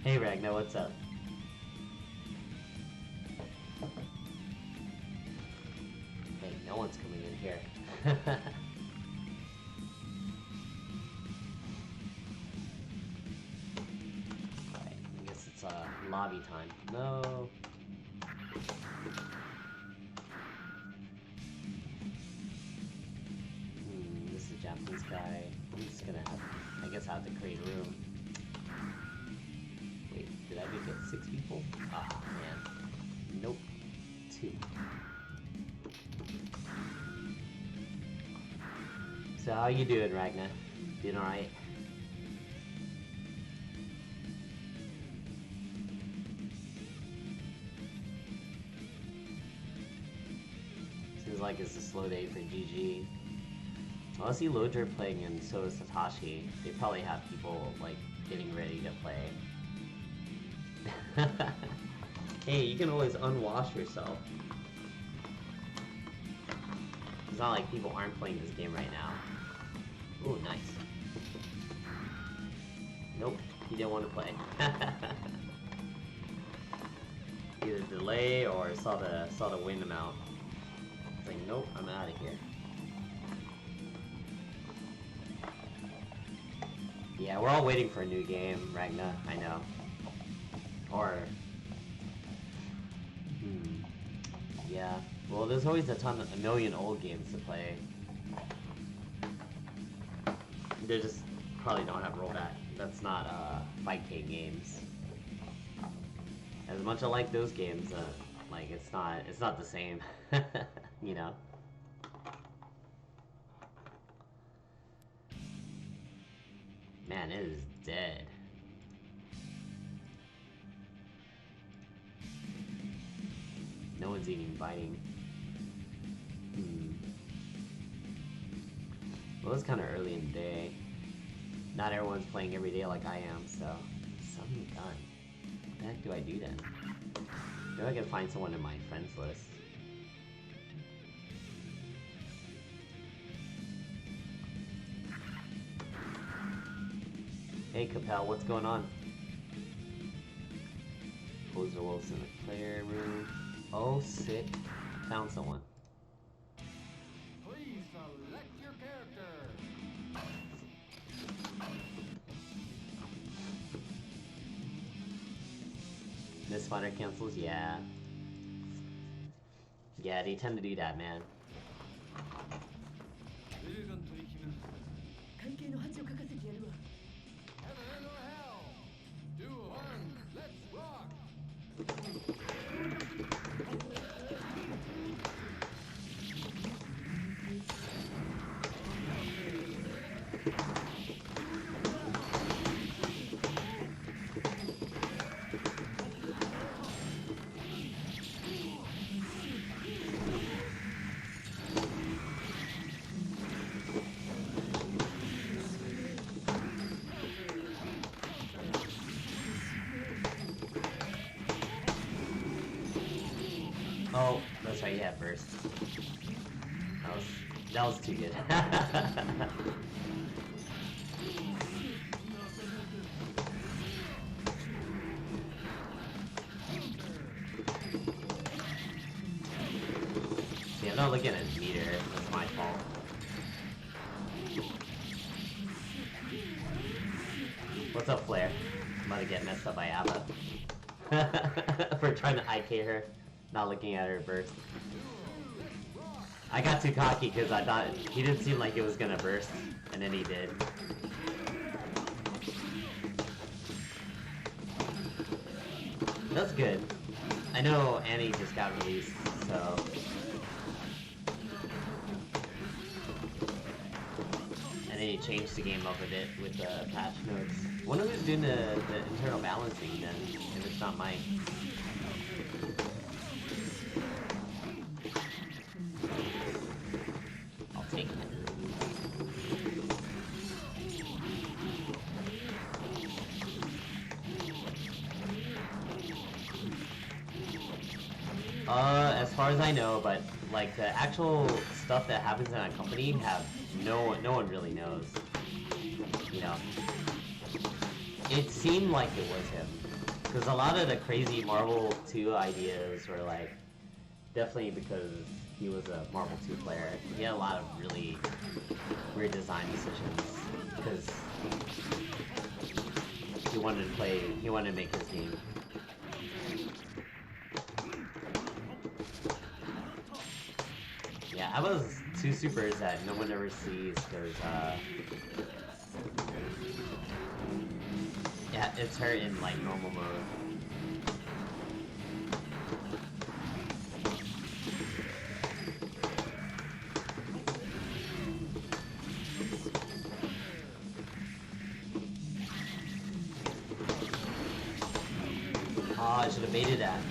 Hey Ragnar, what's up? Hey, no one's coming in here. Alright, I guess it's lobby time. No. This is a Japanese guy. I'm just gonna have, I guess I have to create room. Wait, did I make it 6 people? Ah, man. Nope. 2. So how you doing, Ragnar? Doing alright? Seems like it's a slow day for GG. Well, I see Loader playing and so is Satoshi. They probably have people, like, getting ready to play. Hey, you can always unwash yourself. It's not like people aren't playing this game right now. Ooh, nice. Nope, he didn't want to play. Either delay or saw the win amount. It's like, nope, I'm out of here. Yeah, we're all waiting for a new game, Ragnar, I know. Or... yeah. Well, there's always a million old games to play. They just probably don't have rollback. That's not, 5K games. As much as I like those games, like, it's not the same. You know? Man, it is dead. No one's even biting. Well, it's kind of early in the day. Not everyone's playing every day like I am, so... Something done. What the heck do I do then? Maybe I can find someone in my friends list. Hey Capel, what's going on? Poser Wolf's in the player room. Oh, sick. Found someone. Please select your character. Miss Fighter cancels? Yeah. Yeah, they tend to do that, man. Heaven or hell? Duel 1, let's rock! Oh, that's right, yeah, burst. That was too good. See, I'm not looking at his meter, that's my fault. What's up, Flare? I'm about to get messed up by Abba. For trying to IK her, not looking at her burst. I got too cocky because I thought he didn't seem like it was gonna burst, and then he did. That's good. I know Annie just got released, so... And then he changed the game up a bit with the patch notes. Wonder who's doing the internal balancing then, if it's not Mike. I'll take it. As far as I know, but like the actual stuff that happens in a company no one really knows. You know. It seemed like it was him. Because a lot of the crazy Marvel 2 ideas were like, definitely because he was a Marvel 2 player. He had a lot of really weird design decisions. Because he wanted to make his game. Yeah, I was 2 supers that no one ever sees because, yeah, it's her in, like, normal mode. Oh, I should have baited that.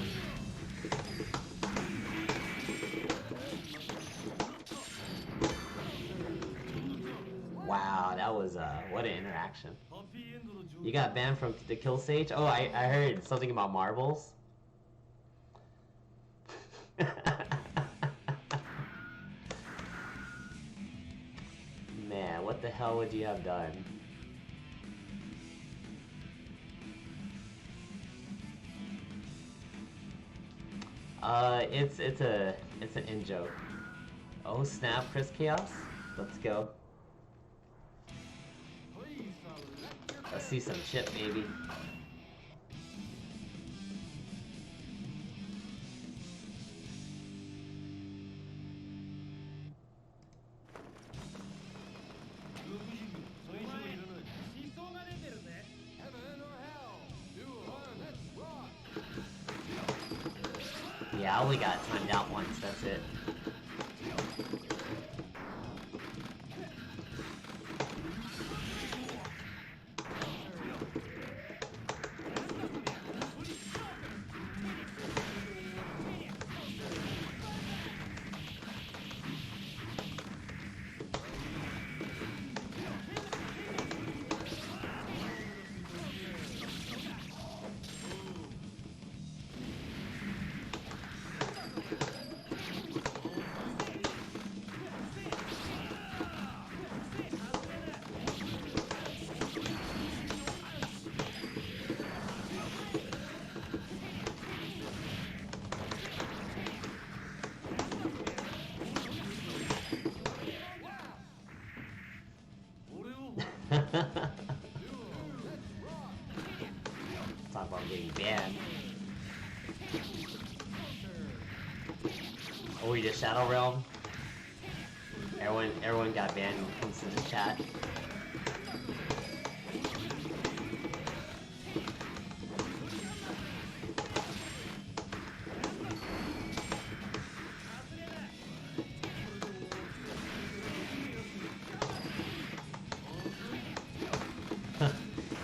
Wow, that was, what an interaction. You got banned from the kill stage? Oh, I heard something about marbles. Man, what the hell would you have done? It's an in-joke. Oh snap, Chris Chaos? Let's go. Let's see some chip, baby. Yeah, I only got timed out once, that's it. Talk about getting banned. Oh, we just Shadow Realm? Everyone got banned when it comes to the chat.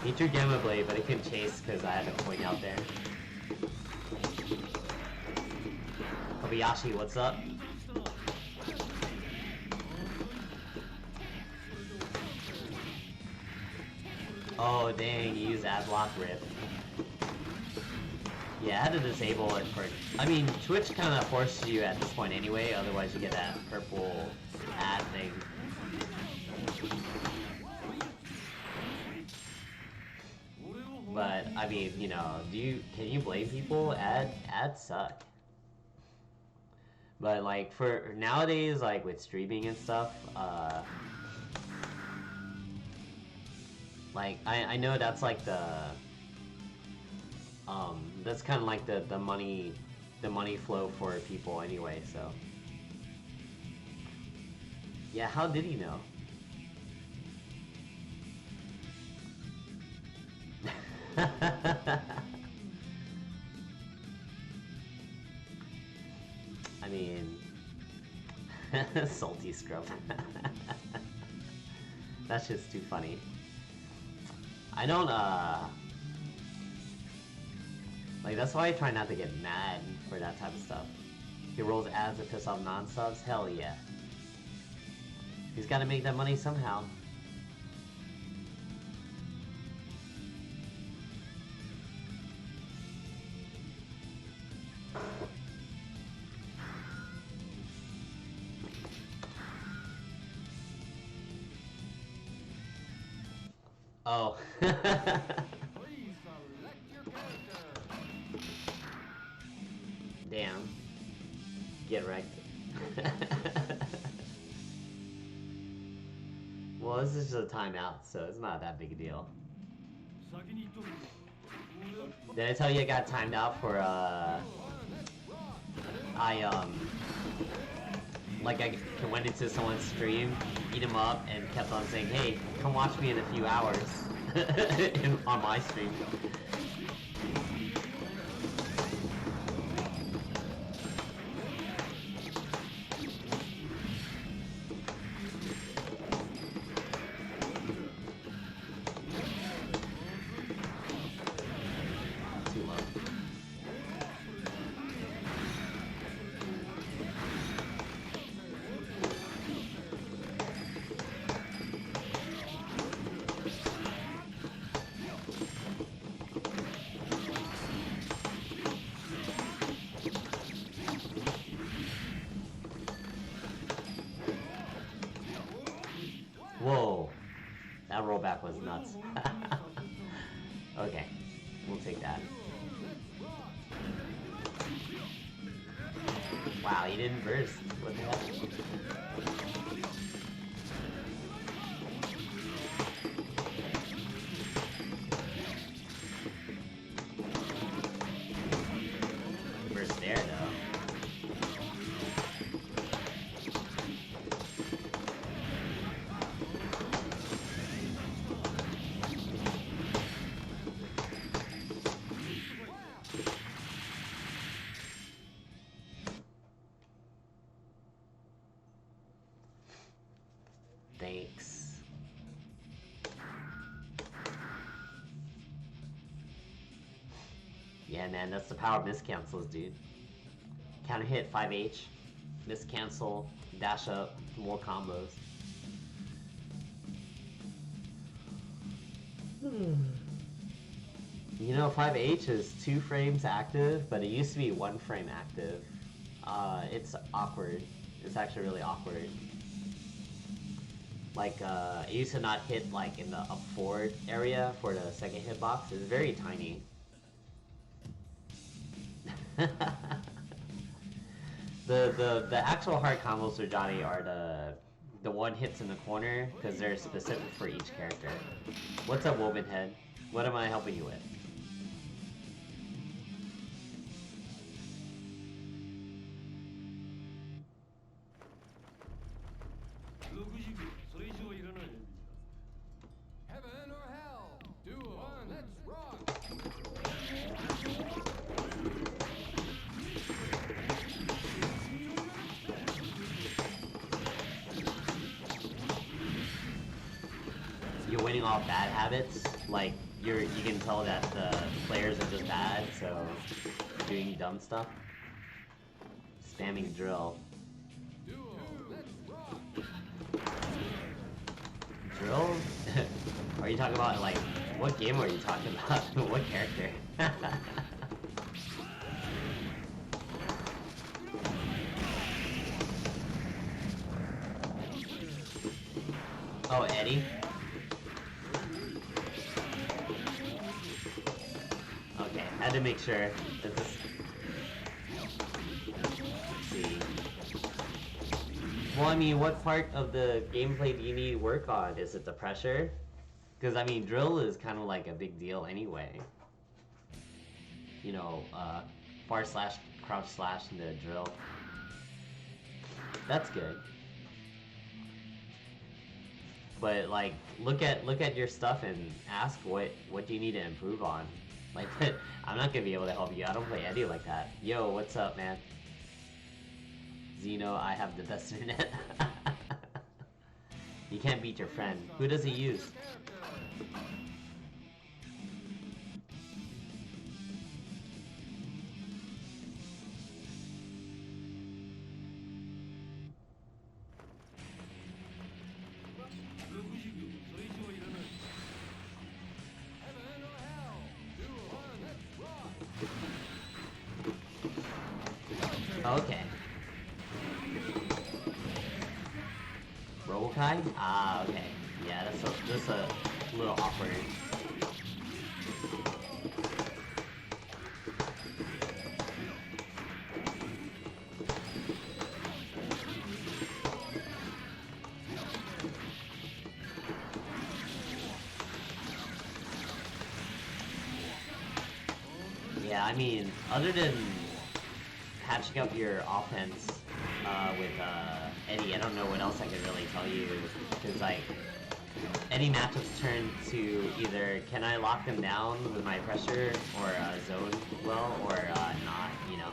He threw Gamma Blade, but he couldn't chase because I had a point out there. Kobayashi, what's up? Oh dang, you used ad block rip. Yeah, I had to disable it for... I mean, Twitch kind of forces you at this point anyway, otherwise you get that purple ad thing. But, I mean, you know, can you blame people? Ads suck. But, like, for nowadays, like, with streaming and stuff, like, I know that's like that's kind of like the money flow for people anyway, so. Yeah, how did he know? I mean, salty scrub. That's just too funny. I don't, like, that's why I try not to get mad for that type of stuff. He rolls ads to piss off non-subs? Hell yeah. He's gotta make that money somehow. Oh. get wrecked. Well, this is just a timeout, so it's not that big a deal. Did I tell you I got timed out for, I went into someone's stream, beat him up, and kept on saying, hey, come watch me in a few hours on my stream. Whoa, that rollback was nuts. Okay, we'll take that. Wow, he didn't burst. What the hell? Burst there, though. Thanks. Yeah, man, that's the power of miscancels, dude. Counter hit 5H, miscancel, dash up, more combos. You know, 5H is 2 frames active, but it used to be 1 frame active. It's awkward. It's actually really awkward. Like, it used to not hit, like, in the up forward area for the second hitbox. It's very tiny. The actual hard combos for Johnny are the one hits in the corner, because they're specific for each character. What's up, Woven Head? What am I helping you with? Heaven or hell? Duel 1, let's rock! You're winning off bad habits. Like, you can tell that the players are just bad, so doing dumb stuff. Spamming drill. Duel, let's rock! Drill? Are you talking about, like, what game are you talking about? What character? Oh, Eddie? Okay, had to make sure. Let's see. Well, I mean, what part of the gameplay do you need to work on? Is it the pressure? Because, I mean, drill is kind of like a big deal anyway. You know, bar slash, crouch slash into drill. That's good. But, like, look at your stuff and ask what do you need to improve on. Like, I'm not gonna be able to help you. I don't play Eddie like that. Yo, what's up, man? Zeno, I have the best internet. You can't beat your friend. Who does he use? Heaven or hell? Duel 1, let's rock! Okay. Robokai? Ah, okay. Yeah, that's a little awkward. Yeah, I mean, other than patching up your offense with Eddie, I don't know what else I could really tell you. Because, like, any matchups turn to either can I lock them down with my pressure or zone well or not, you know.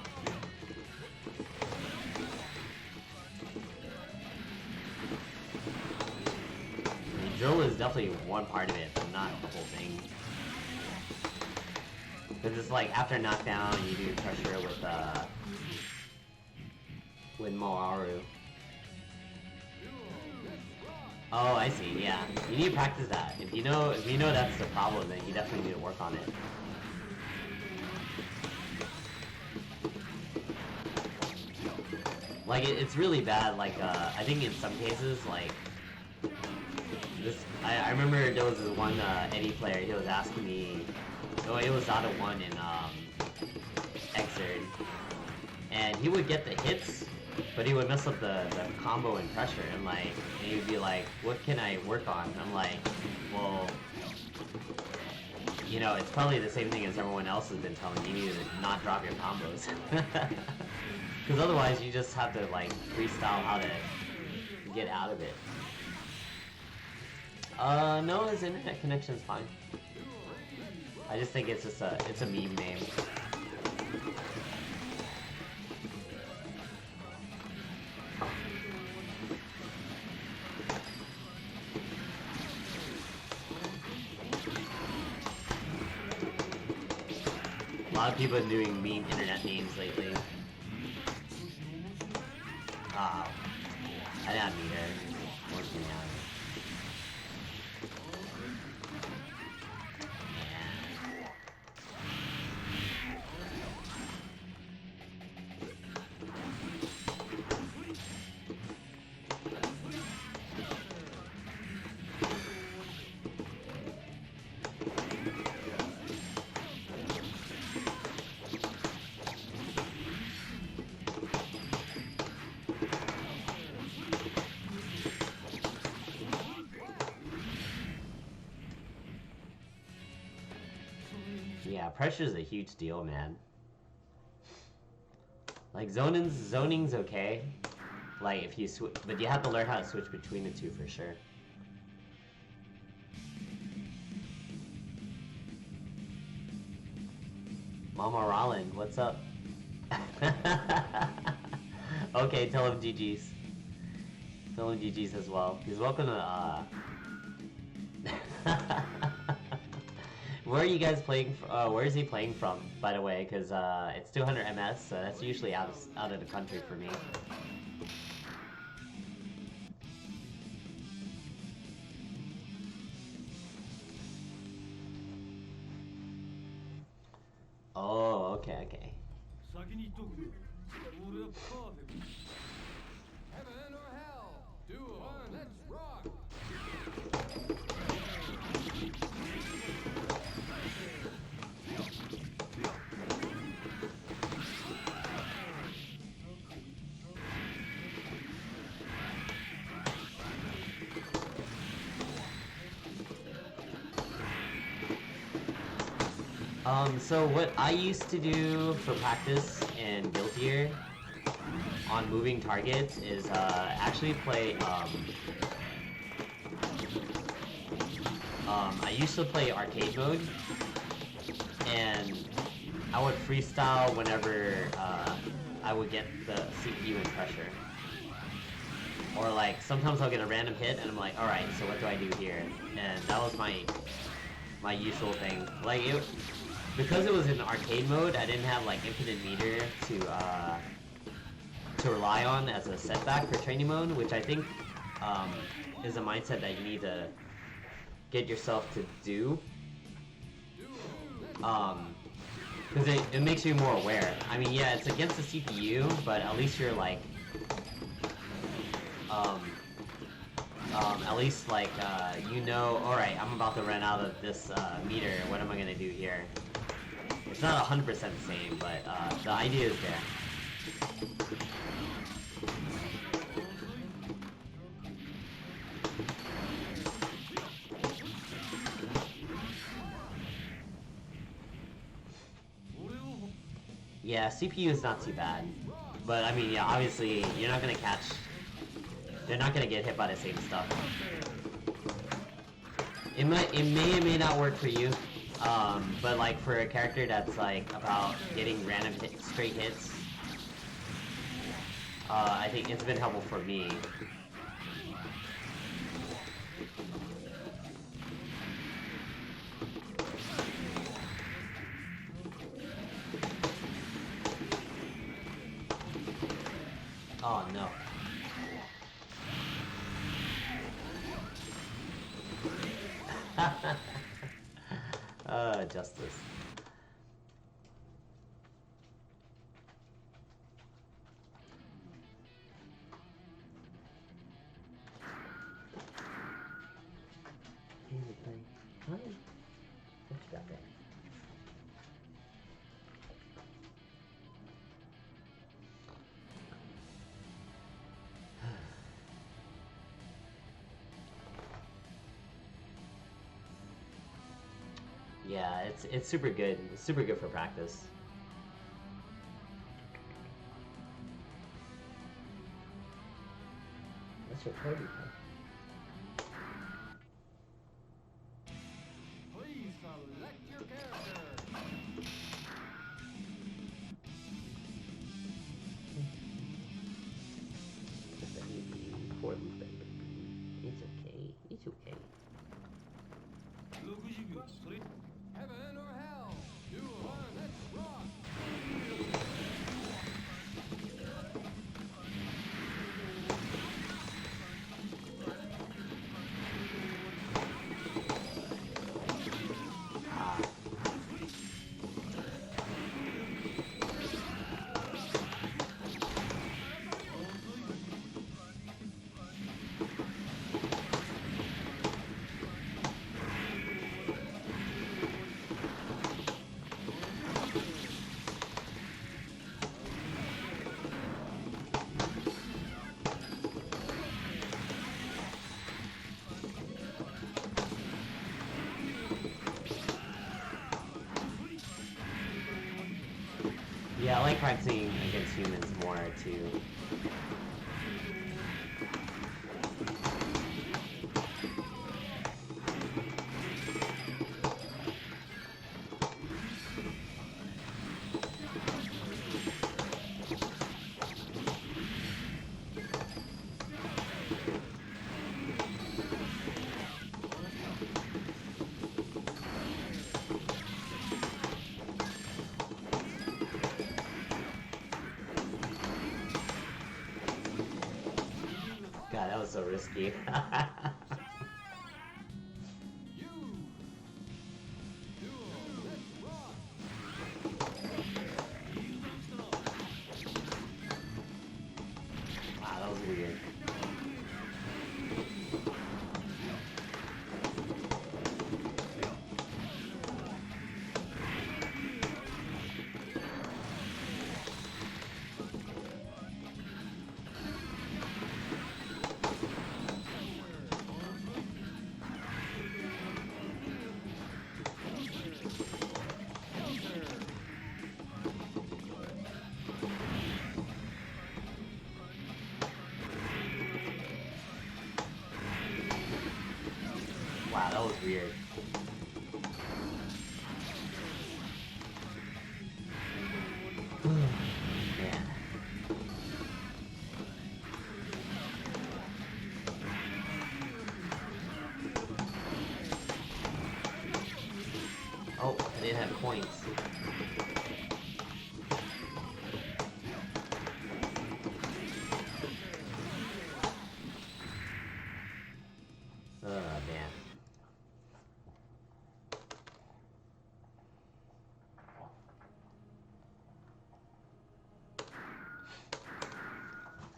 I mean, drill is definitely one part of it, but not the whole thing. Because it's like after knockdown, you do pressure with Moaru. Oh, I see. Yeah, you need to practice that. If you know that's the problem, then you definitely need to work on it. Like it's really bad. Like I think in some cases, like this. I remember there was this one Eddie player. He was asking me. Oh, it was Zada 1 in Xrd, and he would get the hits, but he would mess up the combo and pressure, and like, and he would be like, "What can I work on?" And I'm like, "Well, you know, it's probably the same thing as everyone else has been telling you. You need to not drop your combos, because otherwise you just have to like freestyle how to get out of it." No, his internet connection's fine. I just think it's just it's a meme name. A lot of people have been doing meme internet names lately. I didn't meet her. Working out. Yeah, pressure's a huge deal, man. Like zoning's okay. Like if you switch, but you have to learn how to switch between the two for sure. Mama Rollin, what's up? Okay, tell him GG's. Tell him GG's as well. He's welcome to Where are you guys playing? Where is he playing from, by the way? Because it's 200 MS, so that's usually out of the country for me. Oh, okay. Heaven or hell? Duel. Let's rock. So what I used to do for practice in Guild Gear on moving targets is actually play I used to play arcade mode, and I would freestyle whenever I would get the CPU and pressure. Or like sometimes I'll get a random hit and I'm like, alright, so what do I do here? And that was my usual thing. Like because it was in arcade mode, I didn't have like infinite meter to rely on as a setback for training mode, which I think is a mindset that you need to get yourself to do. Because it makes you more aware. I mean, yeah, it's against the CPU, but at least you're like, at least like, you know, alright, I'm about to run out of this meter, what am I gonna do here? It's not 100% the same, but the idea is there. Yeah, CPU is not too bad. But I mean, yeah, obviously, you're not gonna catch... They're not gonna get hit by the same stuff. It may or may not work for you. But like for a character that's like about getting random straight hits, I think it's been helpful for me. Oh no. Justice. What you got there? Yeah, it's super good. It's super good for practice. That's your Cody. Please select your character. It's okay. It's okay. Heaven or hell? Do one, let's rock. Yeah, I like practicing against humans more too. God, that was so risky. Wow, that was weird. Wow, that was weird. Man. Oh, I didn't have points. Man.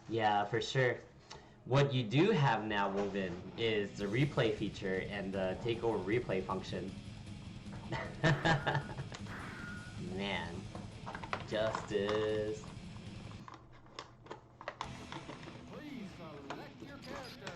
Yeah, for sure. What you do have now, Woven, is the replay feature and the takeover replay function. Man. Justice. Please select your character.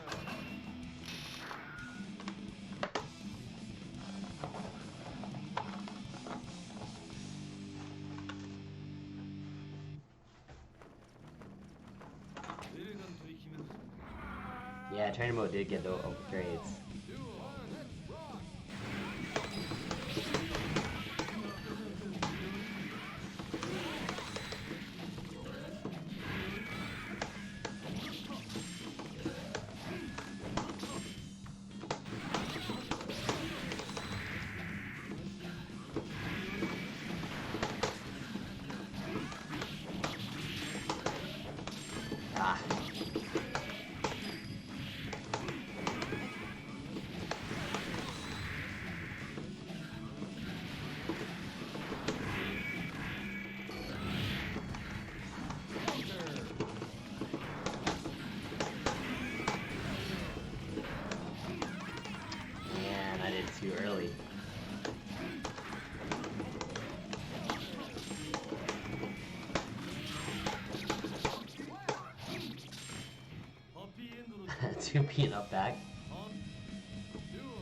Yeah, trainer mode did get the upgrades. Ah. Man, I did it too early. Two peanut back.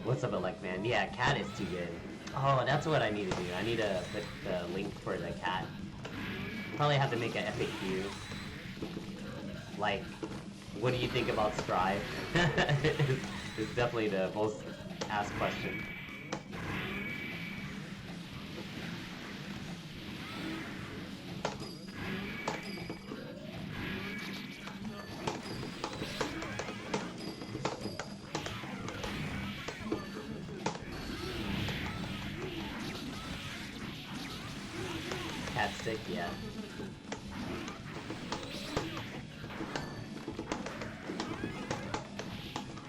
What's up, Elect Man? Yeah, cat is too good. Oh, that's what I need to do. I need to put the link for the cat. Probably have to make an FAQ. Like, what do you think about Strive? It's definitely the most asked question. Cat stick, yeah.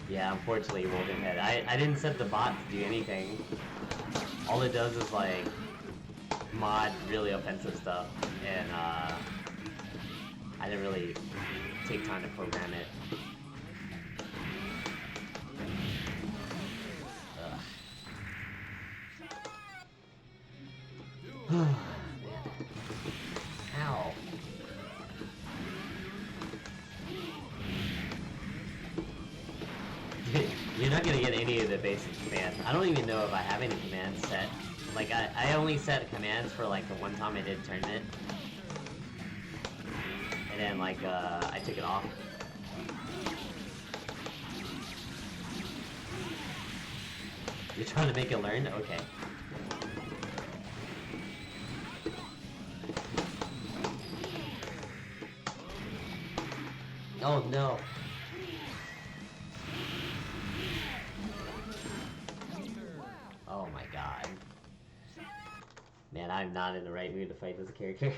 Yeah, unfortunately, Woven Head. I didn't set the bot to do anything. All it does is like mod really offensive stuff, and I didn't really take time to program it. Ugh. Ow. You're not gonna get any of the basic commands. I don't even know if I have any commands set. Like, I only set commands for, like, the one time I did tournament. And then, like, I took it off. You're trying to make it learn? Okay. Oh, no. Oh my god. Man, I'm not in the right mood to fight this character.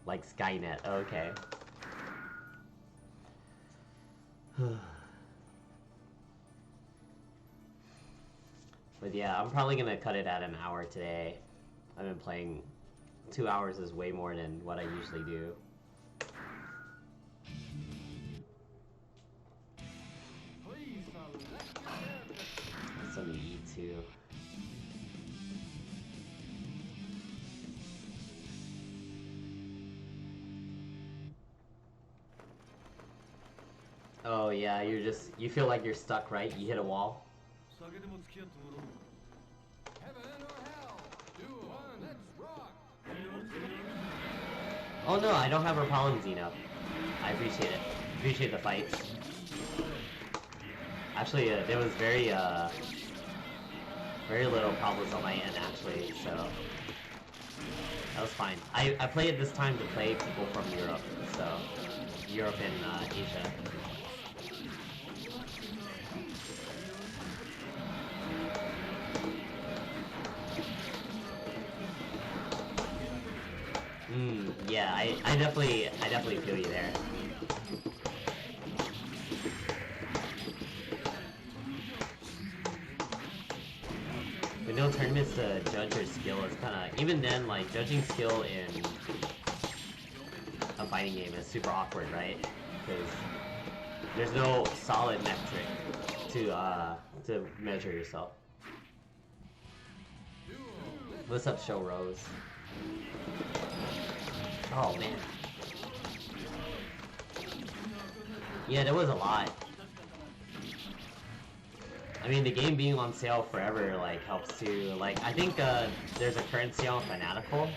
Like Skynet, okay. But yeah, I'm probably gonna cut it at an hour today. I've been playing 2 hours is way more than what I usually do. Something to eat too. Oh yeah, you feel like you're stuck, right? You hit a wall. Heaven or hell? Do one, let's rock. Oh no, I don't have a problem, Zeno. I appreciate it. Appreciate the fights. Actually, there was very little problems on my end, actually, so that was fine. I play it this time to play people from Europe, so Europe and Asia. Yeah, I definitely feel you there. With no tournaments to judge your skill is kind of, even then, like, judging skill in a fighting game is super awkward, right? Because there's no solid metric to measure yourself. What's up, Show Rose? Oh man. Yeah, there was a lot. I mean, the game being on sale forever, like, helps too. Like, I think, there's a current sale on Fanatical.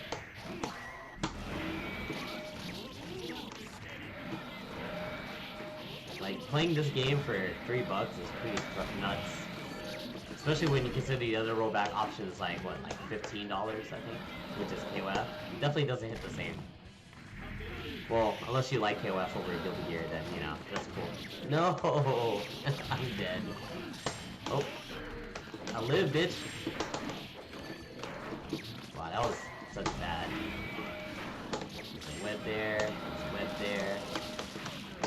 Like, playing this game for $3 is pretty nuts. Especially when you consider the other rollback options like, what, like $15, I think? Which is KOF. Definitely doesn't hit the same. Well, unless you like KOF over Guilty Gear, then, you know, that's cool. No! I'm dead. Oh. I live, bitch! Wow, that was such bad. There's a web there. There's a web there.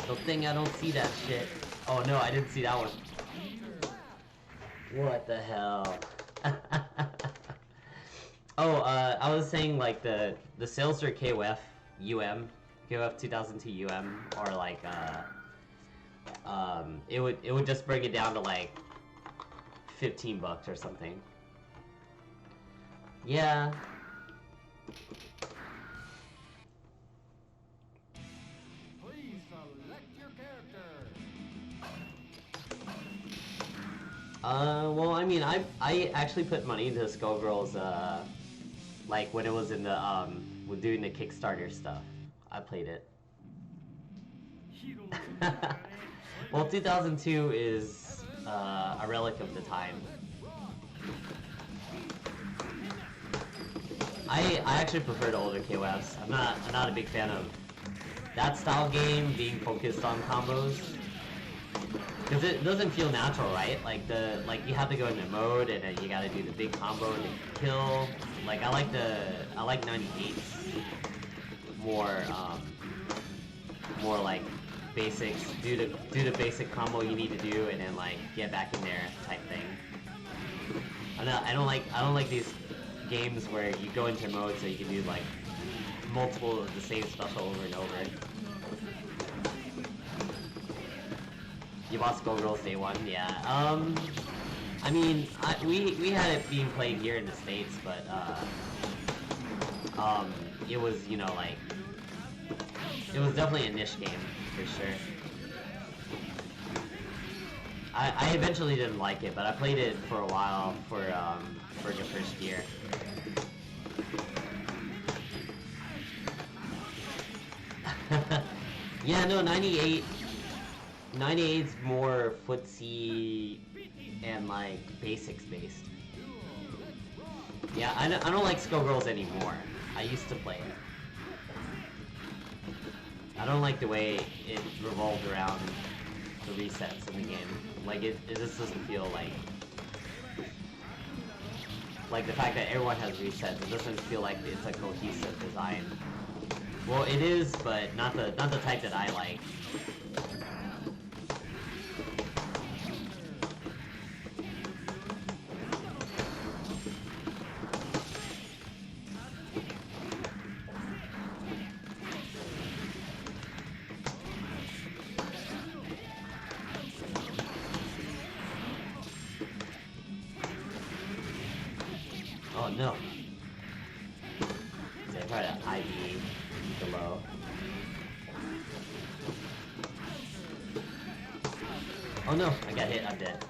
Good thing I don't see that shit. Oh no, I didn't see that one. What the hell? Oh, I was saying like the sales for KOF KOF 2002 are like it would just bring it down to like $15 or something. Yeah. Please select your character. Well, I mean, I actually put money into Skullgirls, like when it was in the with doing the Kickstarter stuff. I played it. Well, 2002 is a relic of the time. I actually prefer the older KOFs. I'm not a big fan of that style game being focused on combos. Because it doesn't feel natural, right? Like you have to go into mode and then you gotta do the big combo and then kill. Like I like 98's more like basics. Do the basic combo you need to do and then like get back in there type thing. I don't like these games where you go into mode so you can do like multiple of the same special over and over. You bought Skullgirls day one, yeah. I mean, we had it being played here in the States, but it was, you know, like it was definitely a niche game for sure. I eventually didn't like it, but I played it for a while for the first year. Yeah, no, 98's more footsie and like basics based. Yeah, I don't like Skullgirls anymore. I used to play it. I don't like the way it revolved around the resets in the game. Like it just doesn't feel like the fact that everyone has resets. It doesn't feel like it's a cohesive design. Well, it is, but not the type that I like. Oh no. So I try to IV below. Oh no, I got hit, I'm dead.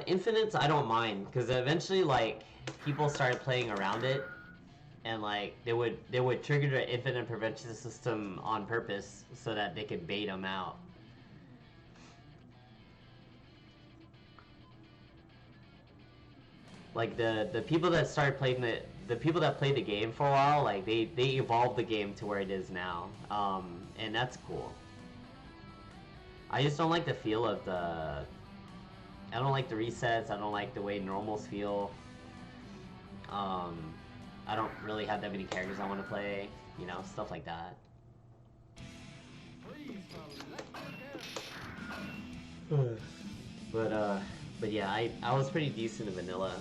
Infinites I don't mind, because eventually like people started playing around it and like they would trigger the infinite prevention system on purpose so that they could bait them out. Like the people that started playing the people that played the game for a while, like they evolved the game to where it is now, and that's cool. I just don't like the feel of the. I don't like the resets. I don't like the way normals feel. I don't really have that many characters I want to play. You know, stuff like that. But yeah, I was pretty decent in vanilla.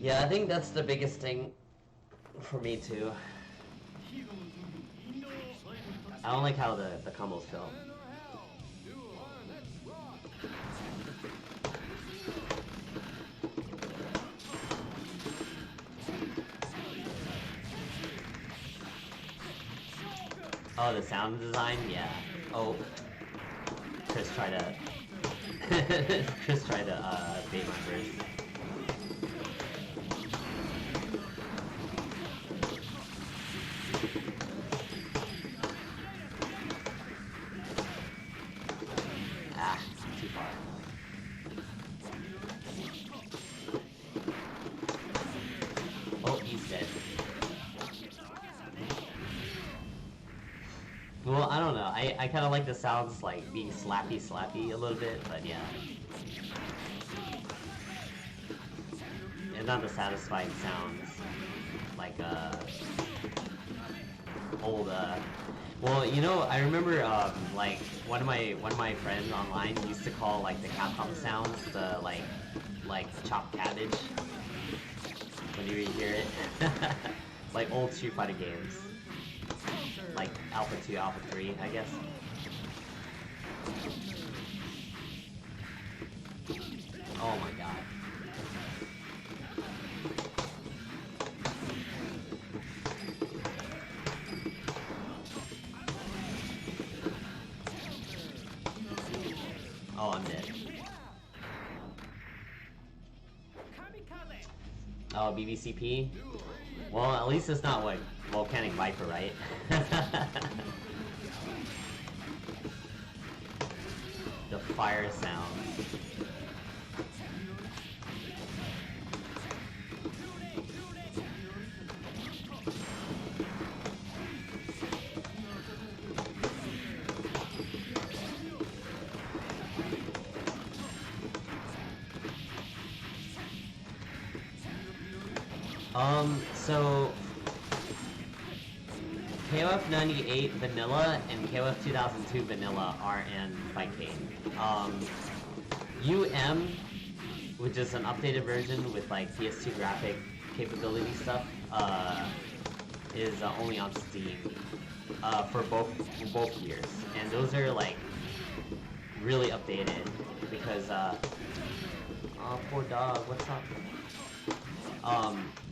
Yeah, I think that's the biggest thing for me too. I don't like how the combos feel. Oh, the sound design? Yeah. Oh. Chris tried to bait my burst. Well, I don't know. I kind of like the sounds like being slappy a little bit, but yeah. It's not the satisfying sounds like old well, you know, I remember like one of my friends online used to call like the Capcom sounds the like chopped cabbage when you hear it. Like old Street Fighter games. Like Alpha 2, Alpha 3, I guess. Oh my god. Oh, I'm dead. Oh, BBCP? Well, at least it's not what Volcanic Viper, right? The fire sound. So KOF 98 Vanilla and KOF 2002 Vanilla are in Vikane. UM, which is an updated version with like PS2 graphic capability stuff, is only on Steam for both years, and those are like really updated because oh, poor dog, what's up?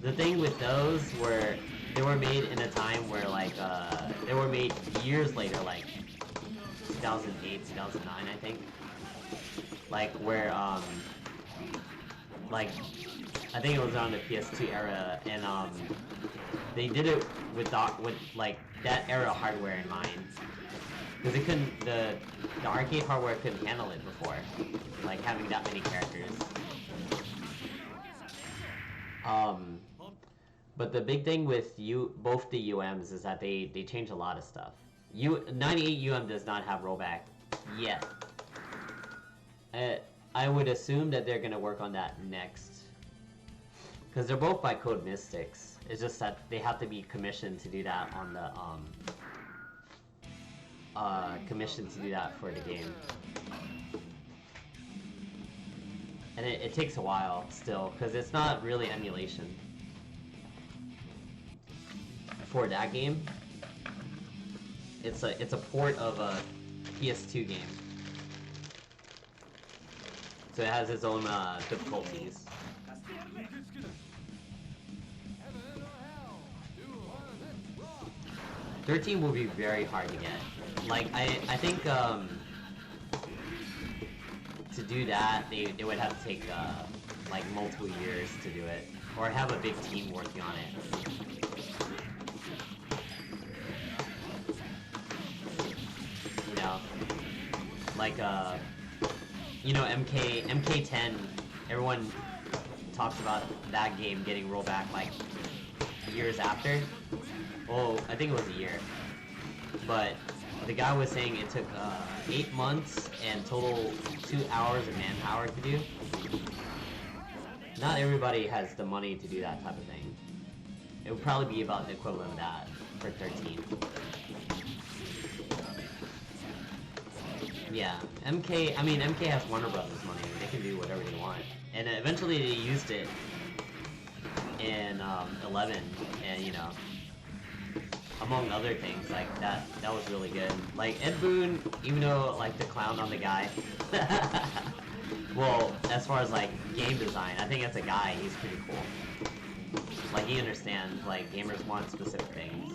The thing with those were they were made in a time where like they were made years later, like 2008, 2009, I think. Like where like I think it was on the PS2 era, and they did it with like that era hardware in mind, because it couldn't the arcade hardware couldn't handle it before, like having that many characters. But the big thing with both the UMs is that they change a lot of stuff. 98 UM does not have rollback yet. I would assume that they're gonna work on that next, because they're both by Code Mystics. It's just that they have to be commissioned to do that on the commissioned to do that for the game. And it takes a while still, because it's not really emulation for that game. It's a port of a PS2 game, so it has its own difficulties. 13 will be very hard to get. Like I think to do that they would have to take like multiple years to do it, or have a big team working on it. You know, like you know, MK10. Everyone talks about that game getting rolled back like years after. Well, I think it was a year, but the guy was saying it took 8 months and total 2 hours of manpower to do. Not everybody has the money to do that type of thing. It would probably be about the equivalent of that for 13. Yeah, MK has Warner Brothers money. They can do whatever they want. And eventually they used it in 11, and you know, among other things, like that was really good. Like Ed Boon, even though like the clown on the guy, well, as far as like game design, I think as a guy he's pretty cool. Like he understands like gamers want specific things.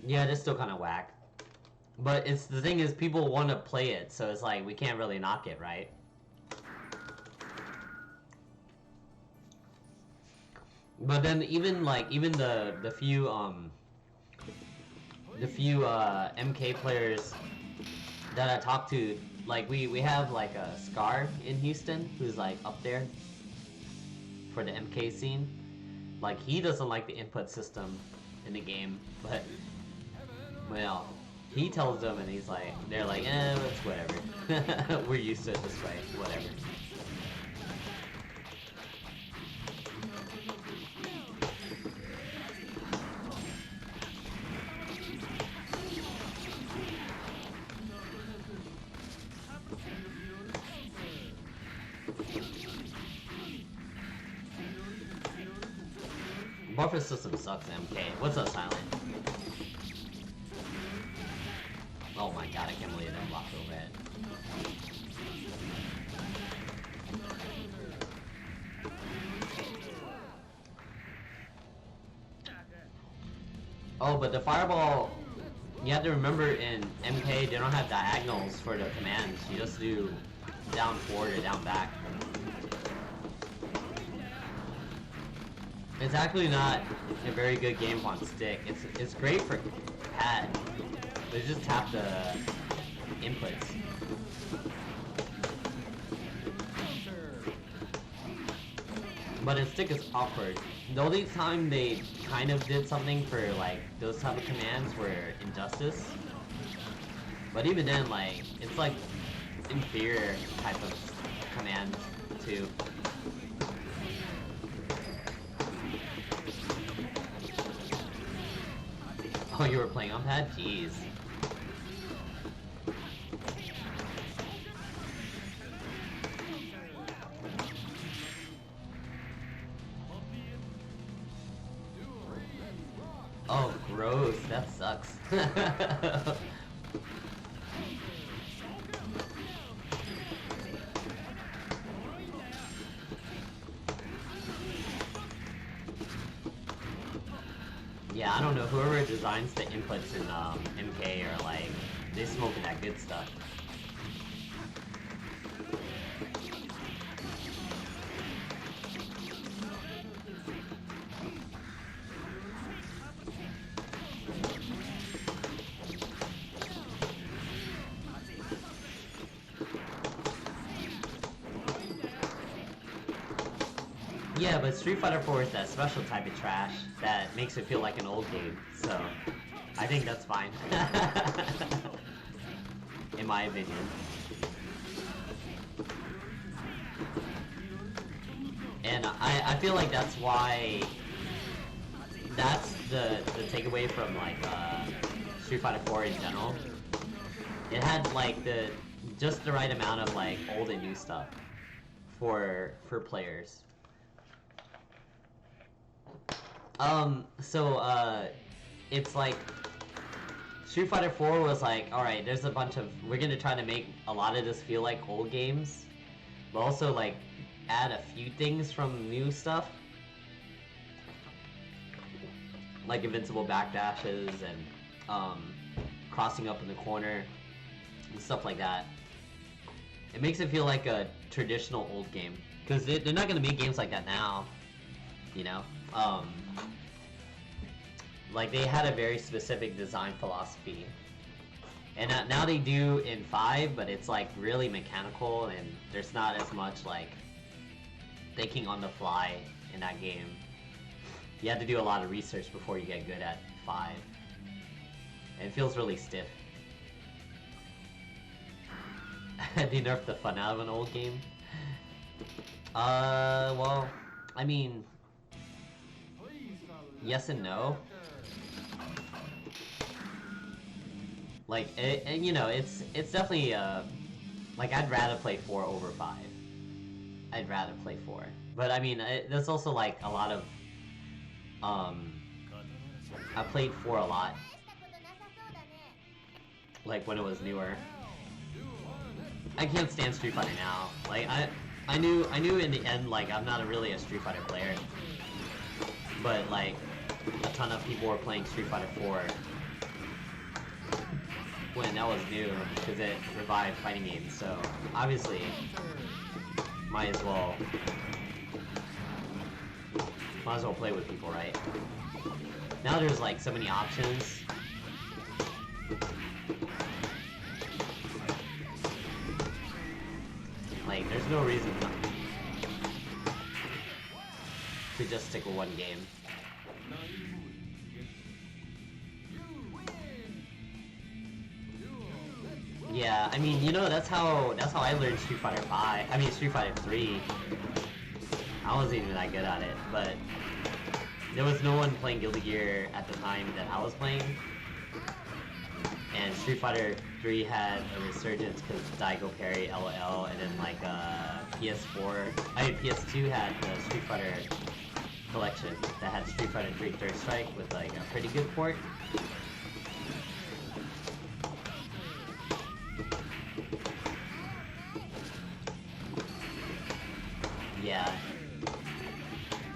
Yeah, it's still kind of whack. But it's the thing is, people want to play it, so it's like we can't really knock it, right? But then even the few MK players that I talked to, like we have like a Scar in Houston who's like up there for the MK scene. Like he doesn't like the input system in the game, but well, he tells them and he's like, they're like, it's whatever. We're used to it this way, whatever. Buffer system sucks, MK. What's up, Silent? Oh my god, I can't believe I blocked overhead. Oh, but the fireball, you have to remember in MK, they don't have diagonals for the commands. You just do down forward or down back. It's actually not a very good game on stick. It's great for pad, but just tap the inputs. But in stick it's awkward. The only time they kind of did something for like those type of commands were Injustice. But even then, like, it's like inferior type of command too. Oh, you were playing on pad? Jeez. Oh, gross. That sucks. Yeah, I don't know. Whoever designs the inputs in MK are like, they smoking that good stuff. Yeah, but Street Fighter 4 is that special type of trash that makes it feel like an old game, so I think that's fine. In my opinion. And I feel like that's why, that's the takeaway from like Street Fighter 4 in general. It had like just the right amount of like old and new stuff for players. It's like Street Fighter 4 was like, alright, there's a bunch of, we're gonna try to make a lot of this feel like old games, but also like add a few things from new stuff, like invincible backdashes and crossing up in the corner and stuff like that. It makes it feel like a traditional old game, because they're not gonna make games like that now, you know? Like they had a very specific design philosophy, and now they do in 5, but it's like really mechanical and there's not as much like thinking on the fly in that game. You have to do a lot of research before you get good at 5, and it feels really stiff. They nerfed the fun out of an old game. Well, I mean, yes and no. Like, you know, it's definitely, like, I'd rather play 4 over 5. I'd rather play 4. But, I mean, there's also, like, a lot of, I played 4 a lot. Like, when it was newer. I can't stand Street Fighter now. Like, I knew in the end, like, I'm not really a Street Fighter player. But, like, a ton of people were playing Street Fighter 4 when that was new, because it revived fighting games, so obviously might as well Might as well play with people, right? Now there's like so many options. Like, there's no reason to just stick with one game. Yeah, I mean, you know, that's how I learned Street Fighter 5. I mean, Street Fighter 3. I wasn't even that good at it, but there was no one playing Guilty Gear at the time that I was playing. And Street Fighter 3 had a resurgence because Daigo Parry, LOL, and then like PS2 had the Street Fighter collection that had Street Fighter 3 Third Strike with like a pretty good port.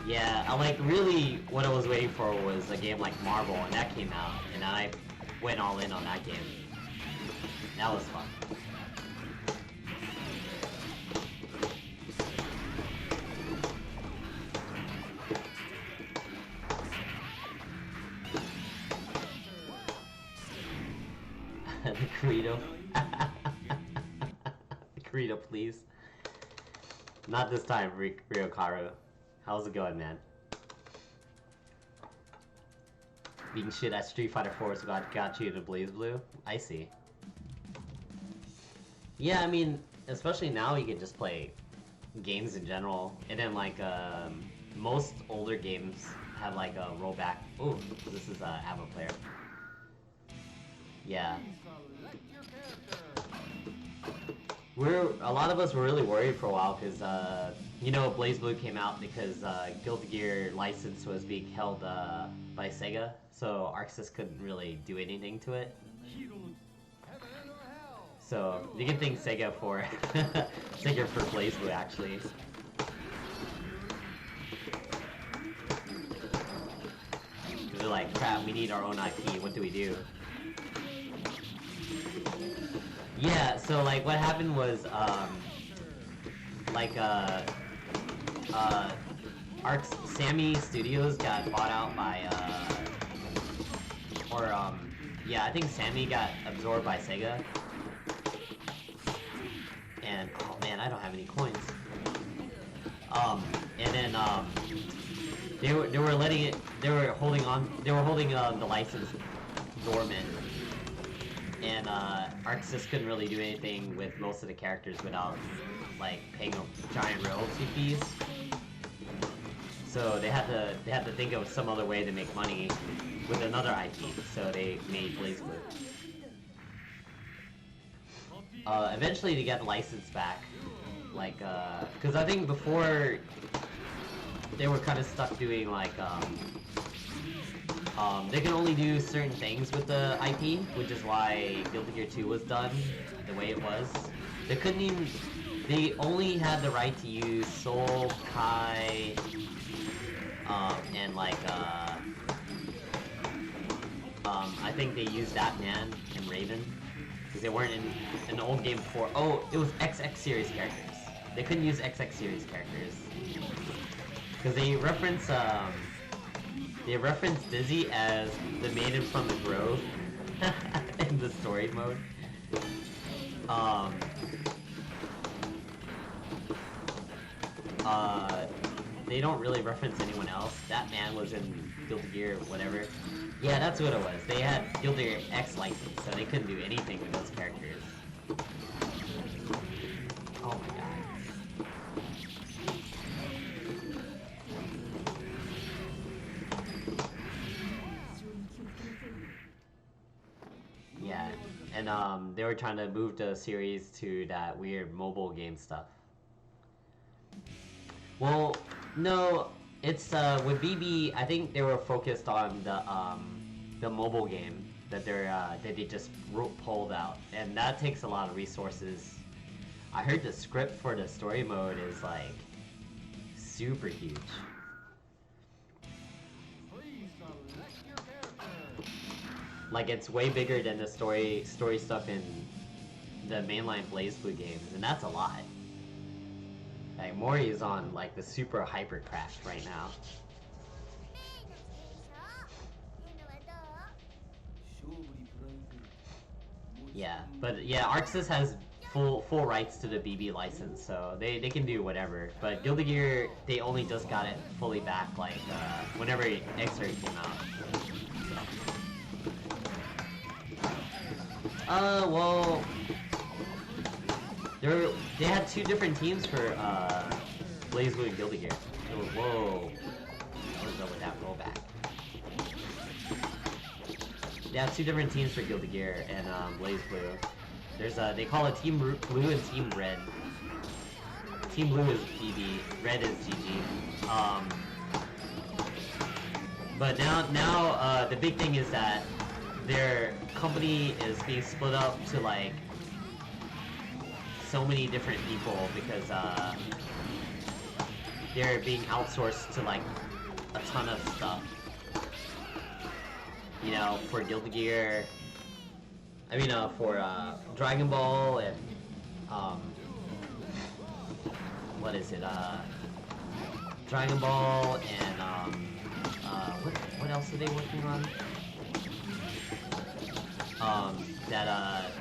Yeah, I like really what I was waiting for was a game like Marvel, and that came out, and I went all in on that game. That was fun. The Credo. The Credo, please. Not this time, Ryokaru. How's it going, man? Being shit at Street Fighter 4 so got you to Blaze Blue? I see. Yeah, I mean, especially now you can just play games in general. And then like, most older games have like a rollback. Ooh, this is a Ava player. Yeah. A lot of us were really worried for a while because, you know, Blaze Blue came out because Guilty Gear license was being held by Sega, so ArcSys couldn't really do anything to it. So you can thank Sega for Sega for Blaze Blue, actually. They're like, crap, we need our own IP. What do we do? Yeah, so like what happened was Sammy Studios got bought out by yeah, I think Sammy got absorbed by Sega. And oh man, I don't have any coins. And then they were holding the license dormant. And ArcSys couldn't really do anything with most of the characters without like paying giant royalty fees. So they had to think of some other way to make money with another IP. So they made Blaze Blue. Eventually they got the license back, like because I think before they were kind of stuck doing like they can only do certain things with the IP, which is why Guilty Gear 2 was done the way it was. They couldn't even... They only had the right to use Soul, Kai, and like, I think they used That Man and Raven, because they weren't in an old game before. Oh, it was XX series characters. They couldn't use XX series characters. Because they reference Dizzy as the maiden from the Grove in the story mode. They don't really reference anyone else. That man was in Guilty Gear, whatever. Yeah, that's what it was. They had Guilty Gear X license, so they couldn't do anything with those characters. Oh my god. Yeah, and they were trying to move the series to that weird mobile game stuff. Well, no, it's with BB. I think they were focused on the mobile game that they just pulled out, and that takes a lot of resources. I heard the script for the story mode is like super huge. Like it's way bigger than the story stuff in the mainline Blaze Blue games, and that's a lot. Like Mori is on like the super hyper crash right now. Yeah, but yeah, ArcSys has full rights to the BB license, so they can do whatever. But Guilty Gear, they only just got it fully back, like whenever X-Ray came out. Well, they had two different teams for BlazBlue and Guilty Gear. Whoa, what is up with that rollback? They have two different teams for Guilty Gear and BlazBlue. There's they call it Team Blue and Team Red. Team Blue is BB, Red is GG. But now the big thing is that their company is being split up to like so many different people because they're being outsourced to like a ton of stuff. You know, for Guilty Gear, I mean, for Dragon Ball and what is it? Dragon Ball and what else are they working on? That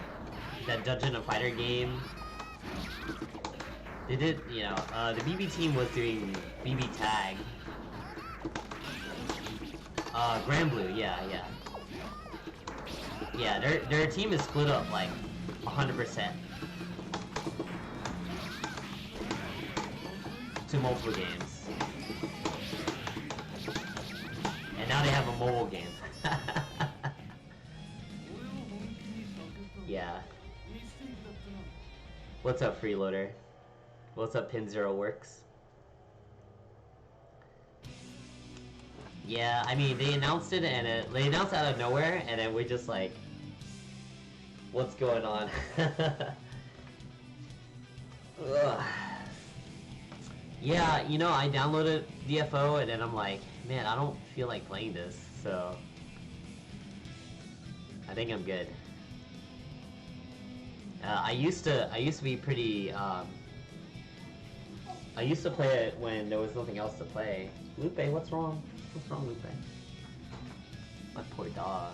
Dungeon of Fighter game. They did, you know, the BB team was doing BB Tag. Grand Blue, yeah. Yeah, their team is split up like 100% to multiple games, and now they have a mobile game. Yeah. What's up, Freeloader? What's up, Pin Zero Works? Yeah, I mean, they announced it, and they announced out of nowhere, and then we just like, what's going on? Yeah, you know, I downloaded DFO, and then I'm like, man, I don't feel like playing this, so I think I'm good. I used to be pretty. I used to play it when there was nothing else to play. Lupe, what's wrong? What's wrong, Lupe? My poor dog.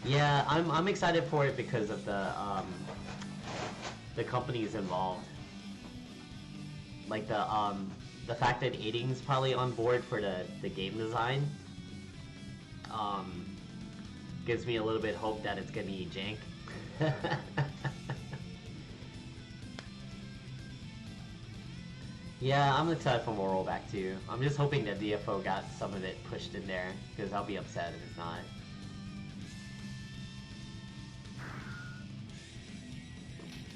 Yeah, I'm excited for it because of the companies involved. Like the fact that Aiding's probably on board for the game design gives me a little bit hope that it's gonna be jank. Yeah, I'm excited for more rollback too. I'm just hoping that DFO got some of it pushed in there, because I'll be upset if it's not.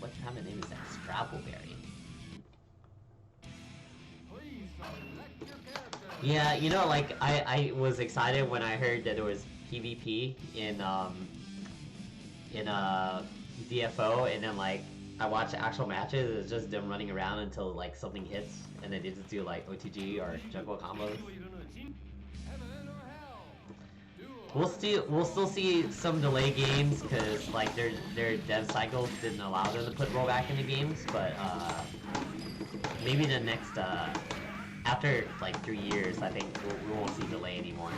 What kind of name is that? Strappleberry. Yeah, you know, like, I was excited when I heard that there was PvP in DFO, and then like I watch actual matches. It's just them running around until like something hits, and then they just do like OTG or jungle combos. We'll still see some delay games because like their dev cycles didn't allow them to put rollback in the games, but maybe the next after like 3 years, I think we won't see delay anymore.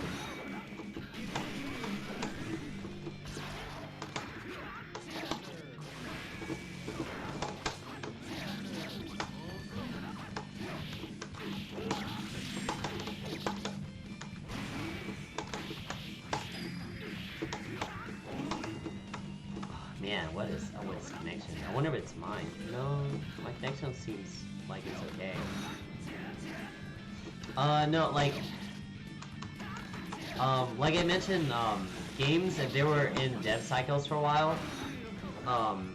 Man, what's connection? I wonder if it's mine. No, my connection seems like it's okay. No, like I mentioned, games, if they were in dev cycles for a while,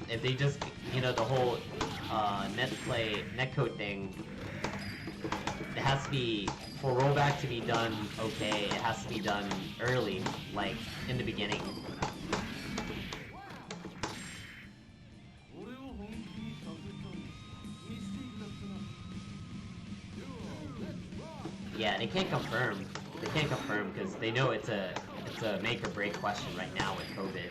if they just, you know, the whole netcode thing, it has to be, for rollback to be done okay, it has to be done early, like in the beginning. Yeah, they can't confirm. They can't confirm because they know it's a make or break question right now with COVID.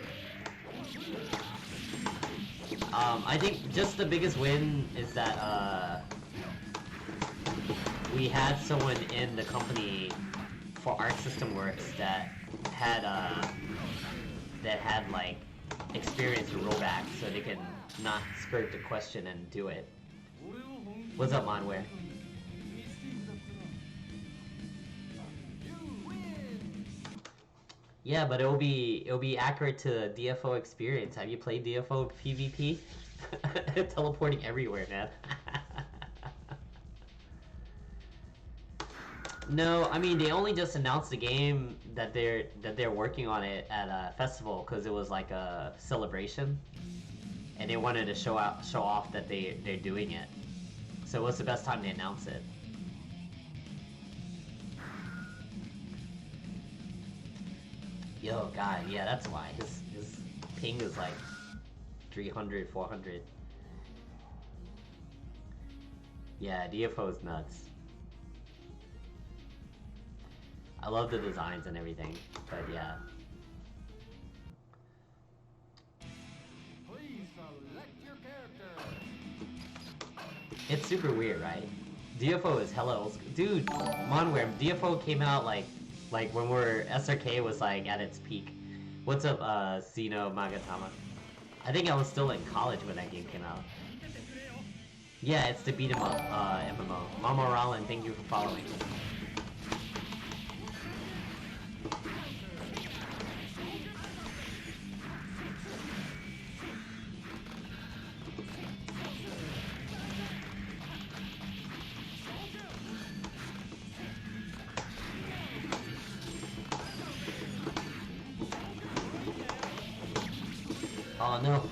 I think just the biggest win is that we had someone in the company for Arc System Works that had like experience with rollback so they can not skirt the question and do it. What's up, Monware? Yeah, but it'll be accurate to the DFO experience. Have you played DFO PvP? Teleporting everywhere, man. No, I mean they only just announced the game that they're working on it at a festival because it was like a celebration, and they wanted to show off that they're doing it. So what's the best time to announce it? Yo, God, yeah, that's why his ping is like 300, 400. Yeah, DFO is nuts. I love the designs and everything, but yeah. Please select your character. It's super weird, right? DFO is hella old school. Dude, Monware, DFO came out like when SRK was like at its peak. What's up, Zeno Magatama? I think I was still in college when that game came out. Yeah, it's the beat 'em up MMO. Mama Rollin, thank you for following. Oh no,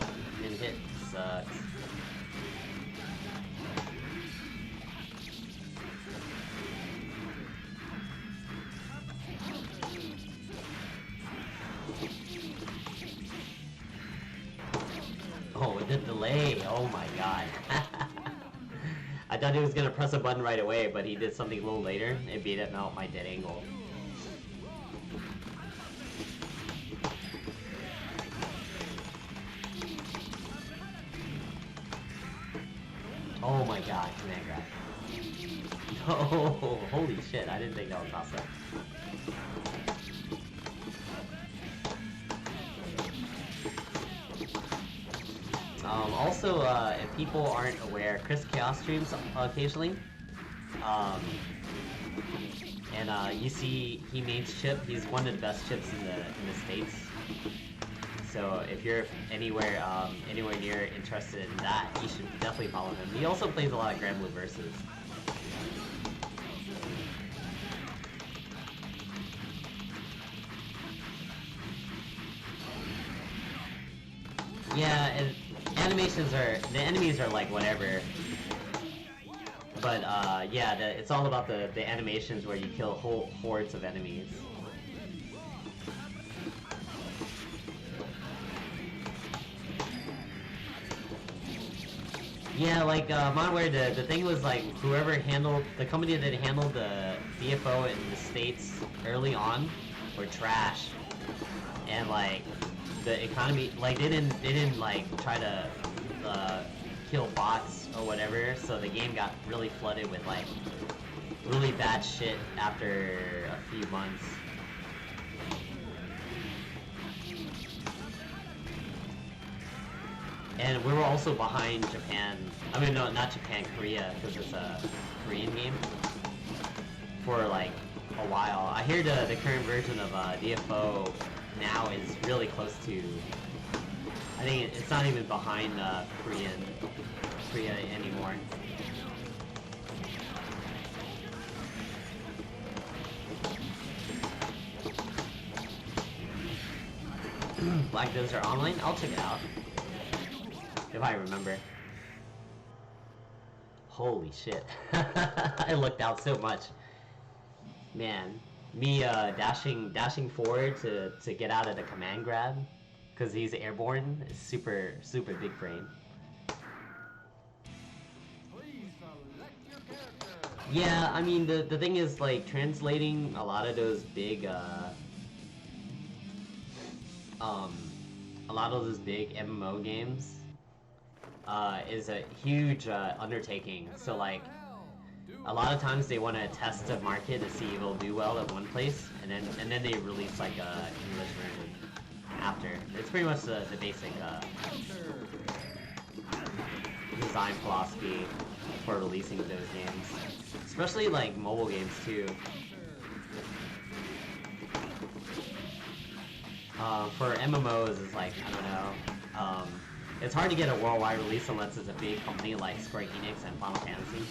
didn't hit. Sucks. Oh, with the delay. Oh my god. I thought he was gonna press a button right away, but he did something a little later. It beat it out my dead angle. Oh my god, command grab. No, holy shit, I didn't think that was possible. Also, if people aren't aware, Chris Chaos streams occasionally. You see he mains Chip. He's one of the best chips in the States. So if you're anywhere near interested in that, you should definitely follow him. He also plays a lot of Grand Blue Versus. Yeah, and the enemies are like whatever. But yeah, it's all about the animations where you kill whole hordes of enemies. Yeah, like Monware, the thing was like whoever handled the company that handled the DFO in the States early on were trash, and like the economy, like they didn't like try to kill bots or whatever, so the game got really flooded with like really bad shit after a few months. And we were also behind Japan. I mean, no, not Japan, Korea, because it's a Korean game. For like a while. I hear the current version of DFO now is really close to. I think it's not even behind Korea anymore. Black Desert Online? I'll check it out. If I remember. Holy shit. I looked out so much. Man. Me dashing forward to get out of the command grab. Because he's airborne. Is super big brain. Yeah, I mean the thing is like translating a lot of those big MMO games is a huge undertaking. So like a lot of times they want to test the market to see if it'll do well at one place, and then they release like a English version. after. It's pretty much the basic design philosophy for releasing those games, especially like mobile games too. For MMOs, it's like, I don't know. It's hard to get a worldwide release unless it's a big company like Square Enix and Final Fantasy.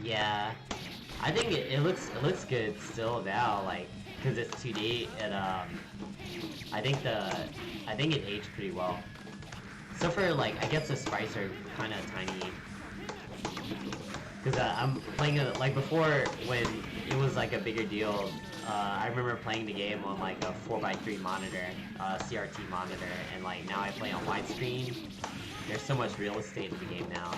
Yeah, I think it looks good still now, like, because it's 2D, and I think it aged pretty well. So for like, I guess the sprites are kind of tiny, because I'm playing it like before when it was like a bigger deal. I remember playing the game on like a 4x3 monitor, CRT monitor, and like now I play on widescreen. There's so much real estate in the game now.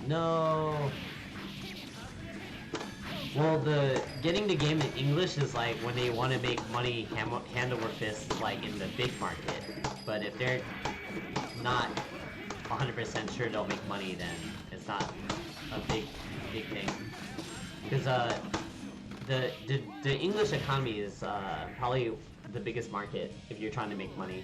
No. Well, getting the game in English is like when they want to make money hand over fist, like in the big market. But if they're not 100% sure they'll make money, then it's not a big thing. Because the English economy is probably the biggest market if you're trying to make money.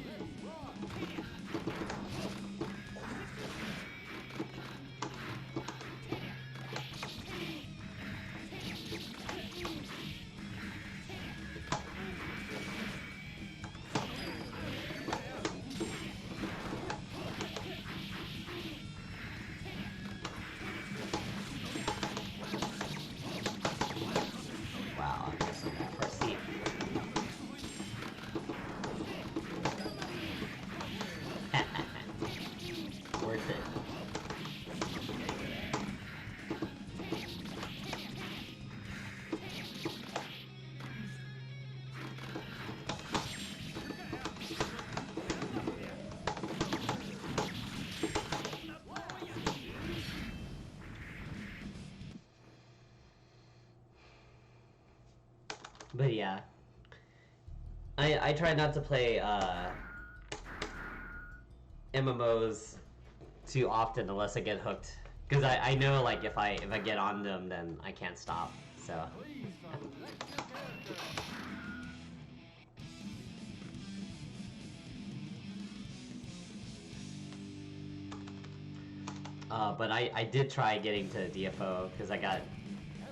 But yeah, I try not to play MMOs too often unless I get hooked, because I know like if I get on them then I can't stop. So. But I did try getting to DFO because I got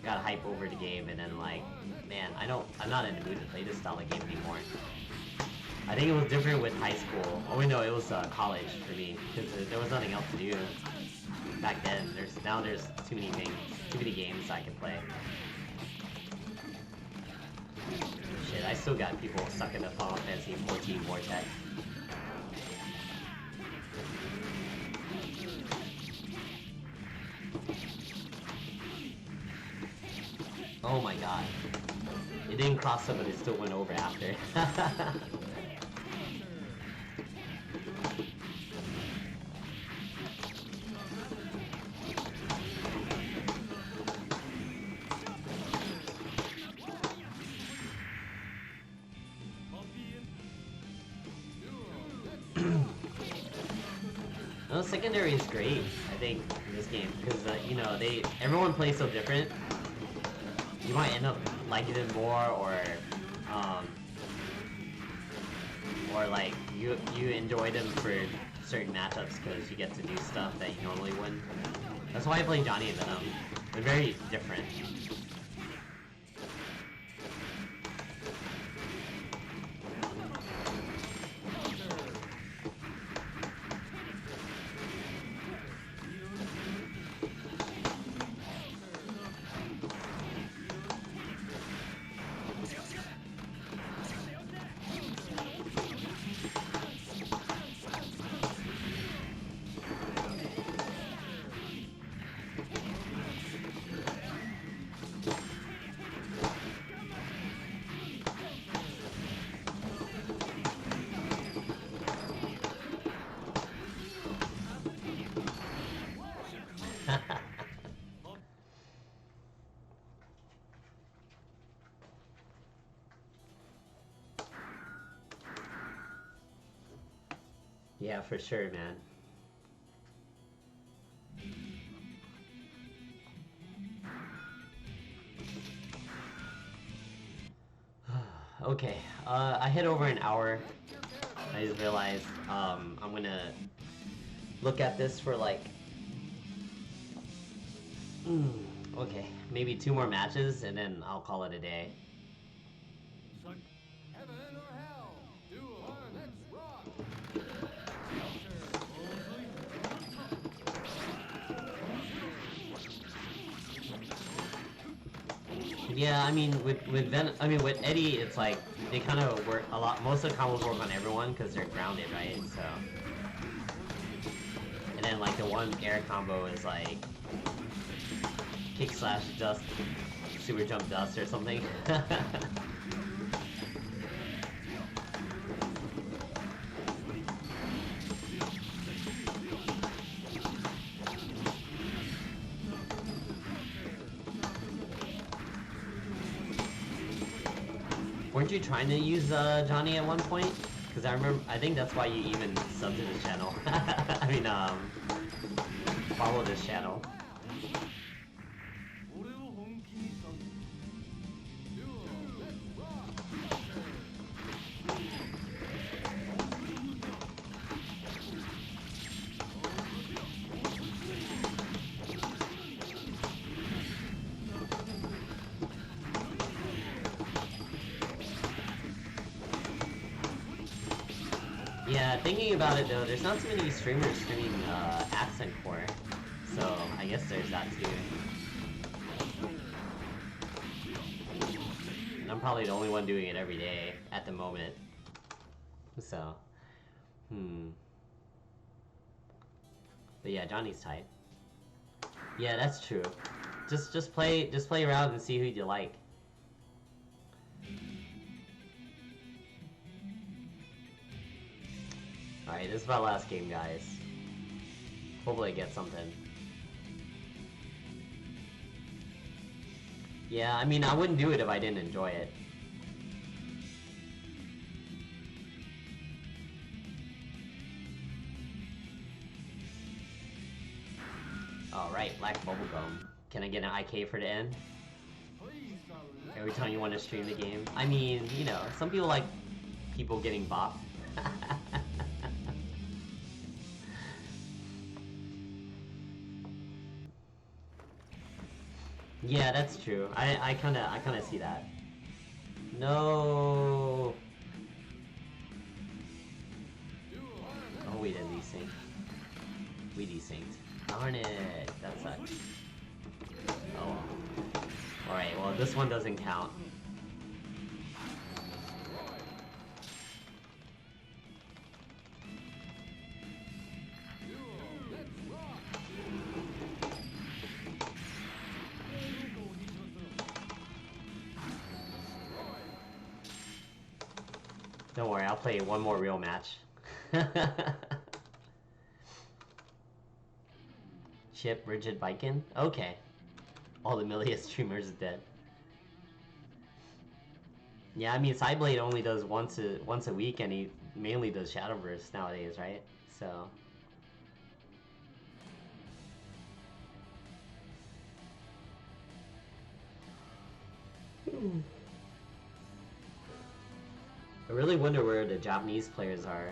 hype over the game, and then like, man, I'm not in the mood to play this style of game anymore. I think it was different with high school. Oh wait, no, it was college for me, because there was nothing else to do back then. Now there's too many things, too many games I can play. Shit, I still got people stuck in the Final Fantasy 14 vortex. Oh my god. It didn't cross up, but it still went over after. No, secondary is great, I think, in this game, because you know, everyone plays so different. You might end up liking it more, or like you enjoy them for certain matchups because you get to do stuff that you normally wouldn't. That's why I play Johnny and Venom. They're very different. Yeah, for sure, man. Okay, I hit over an hour. I just realized I'm gonna look at this for like okay, maybe 2 more matches and then I'll call it a day. Heaven or hell, duel or let's rock. Yeah, I mean with with Eddie, it's like they kind of work a lot. Most of the combos work on everyone because they're grounded, right? So, and then like the one air combo is like kick slash dust, super jump dust or something. Weren't you trying to use Johnny at one point? Because I think that's why you even subbed to this channel. I mean, follow this channel. Yeah, thinking about it though, there's not too many streamers streaming Accent Core, so I guess there's that too. And I'm probably the only one doing it every day at the moment. So, But yeah, Johnny's tight. Yeah, that's true. Just play around and see who you like. Alright, this is our last game, guys. Hopefully I get something. Yeah, I mean, I wouldn't do it if I didn't enjoy it. Alright, Black Bubblegum. Can I get an IK for the end? Every time you want to stream the game? I mean, you know, some people like people getting bopped. Yeah, that's true. I kinda see that. No. Oh, we didn't desync. We desynced. Darn it. That sucks. Oh well. Alright, well this one doesn't count. Don't worry, I'll play one more real match. Chip Rigid Bikin? Okay. All the Millia streamers are dead. Yeah, I mean Sideblade only does once a week and he mainly does Shadowverse nowadays, right? So I really wonder where the Japanese players are.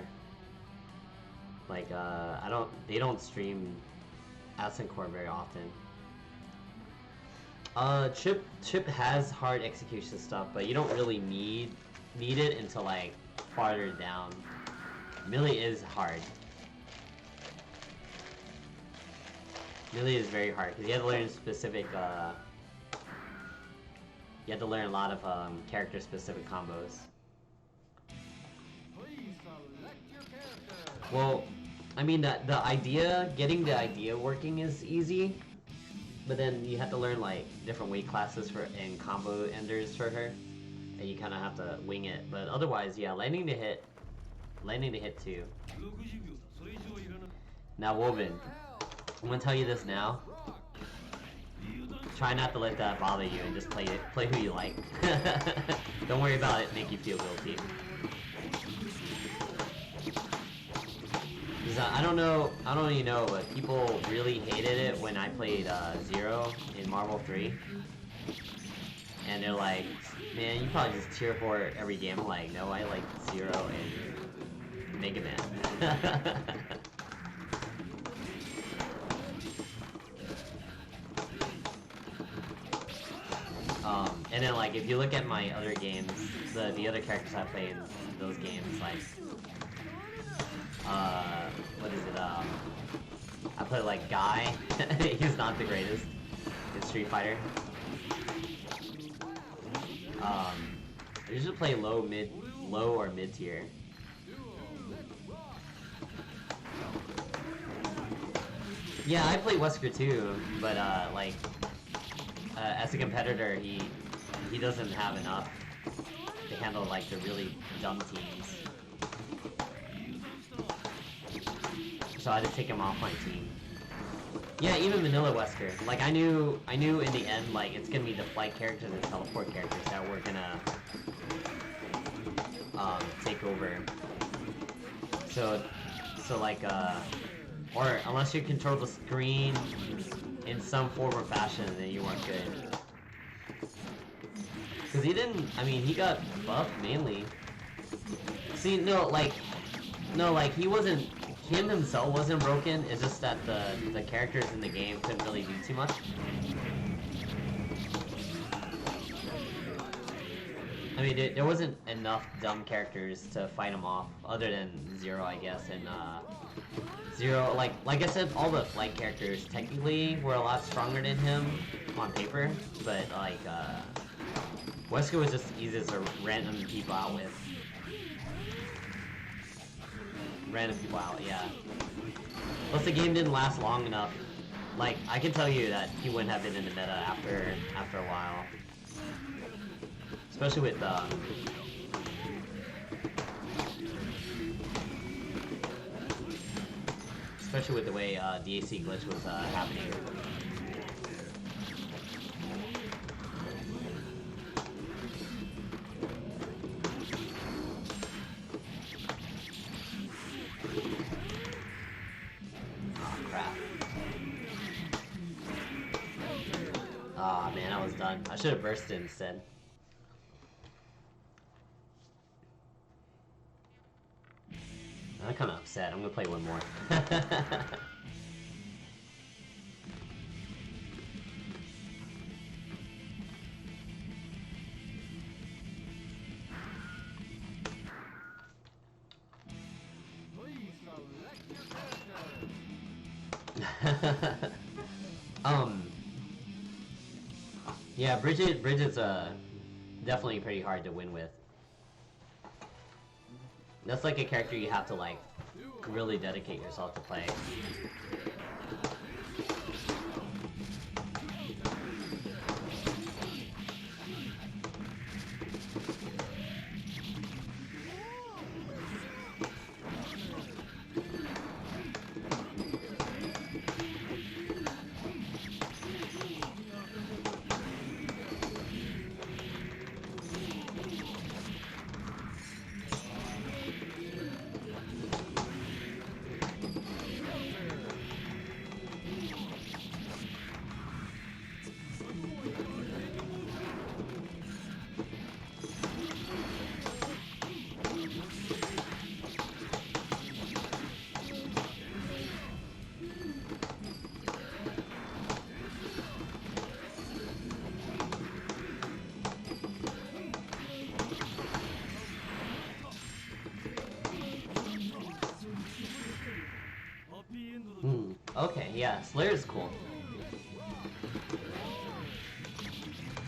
Like, they don't stream Accent Core very often. Chip has hard execution stuff, but you don't really need it until like farther down. Melee is hard. Melee is very hard because you have to learn specific. You have to learn a lot of character-specific combos. Well, I mean the idea, getting the idea working is easy, but then you have to learn like different weight classes and combo enders for her, and you kind of have to wing it. But otherwise, yeah, landing the hit too. Now Woven, I'm gonna tell you this now. Try not to let that bother you and just play who you like. Don't worry about it make you feel guilty. I don't know, I don't even know, but people really hated it when I played Zero in Marvel 3. And they're like, man, you probably just cheer for every game. I'm like, no, I like Zero and Mega Man. And then like, if you look at my other games, the other characters I played in those games, like, what is it, I played like Guy. He's not the greatest in Street Fighter. I usually play low or mid tier. Yeah, I play Wesker too, but like as a competitor, he doesn't have enough to handle like the really dumb teams. So I had to take him off my team. Yeah, even Vanilla Wesker. Like I knew in the end, like it's gonna be the flight characters and teleport characters that were gonna take over. So like or unless you control the screen in some form or fashion, then you weren't good. Cause he didn't. I mean, he got buffed mainly. See, no, like he wasn't. Him himself wasn't broken, it's just that the characters in the game couldn't really do too much. I mean, there wasn't enough dumb characters to fight him off, other than Zero, I guess, and Zero, like I said, all the flight characters technically were a lot stronger than him on paper, but like, Wesker was just easy to random people out with. Random people out, yeah. Plus the game didn't last long enough. Like, I can tell you that he wouldn't have been in the meta after a while. Especially with, especially with the way, DAC glitch was, happening. Aw, man, I was done. I should have bursted instead. I'm kinda upset. I'm gonna play one more. Yeah, Bridget's definitely pretty hard to win with. That's like a character you have to like really dedicate yourself to play. Okay, yeah, Slayer's cool.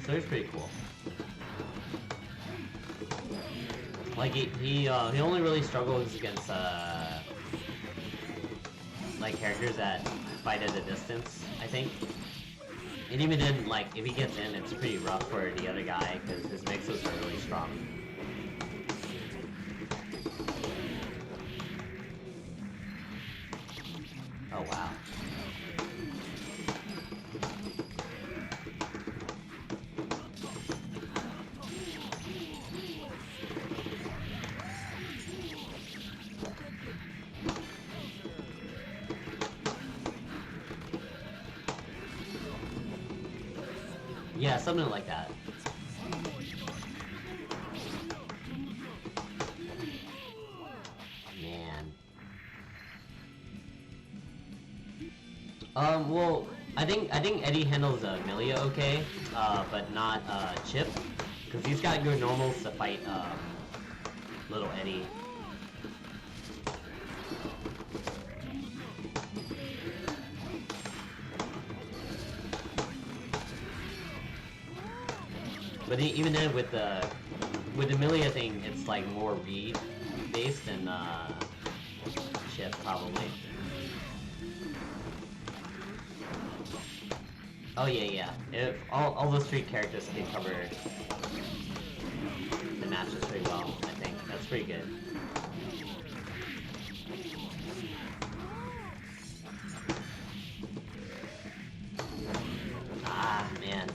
Slayer's pretty cool. Like he only really struggles against like characters that fight at a distance, I think. And even then, like if he gets in, it's pretty rough for the other guy because his mixes are really strong. Oh wow. Yeah, something like that. Man. Well, I think Eddie handles Amelia okay, but not Chip, because he's got good normals to fight little Eddie. But even then, with the Amelia thing, it's like more read based than Chip probably. Oh yeah. If all those three characters can cover the matches pretty well, I think that's pretty good. Ah man.